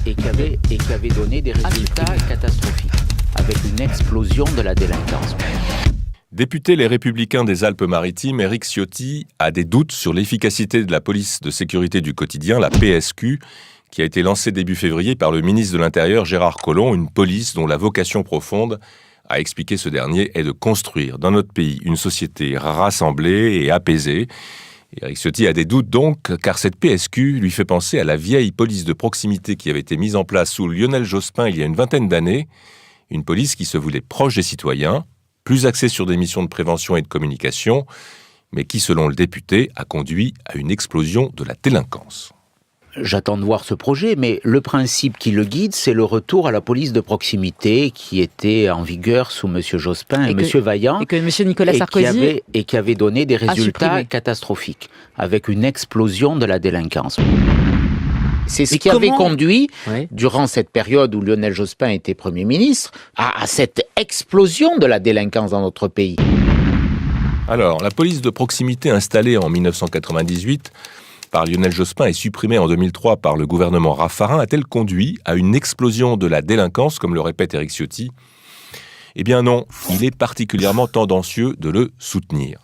et qui avait donné des résultats catastrophiques, avec une explosion de la délinquance. Député Les Républicains des Alpes-Maritimes, Éric Ciotti a des doutes sur l'efficacité de la police de sécurité du quotidien, la PSQ, qui a été lancée début février par le ministre de l'Intérieur Gérard Collomb, une police dont la vocation profonde, a expliqué ce dernier, est de construire dans notre pays une société rassemblée et apaisée. Éric Ciotti a des doutes donc, car cette PSQ lui fait penser à la vieille police de proximité qui avait été mise en place sous Lionel Jospin il y a une vingtaine d'années, une police qui se voulait proche des citoyens, plus axée sur des missions de prévention et de communication, mais qui, selon le député, a conduit à une explosion de la délinquance. J'attends de voir ce projet, mais le principe qui le guide, c'est le retour à la police de proximité qui était en vigueur sous M. Jospin et M. Vaillant. Et que M. Nicolas Sarkozy qui avait donné des résultats catastrophiques, avec une explosion de la délinquance. C'est ce qui avait conduit, durant cette période où Lionel Jospin était Premier ministre, à cette explosion de la délinquance dans notre pays. Alors, la police de proximité installée en 1998 par Lionel Jospin et supprimée en 2003 par le gouvernement Raffarin a-t-elle conduit à une explosion de la délinquance, comme le répète Éric Ciotti ? Eh bien non, il est particulièrement tendancieux de le soutenir.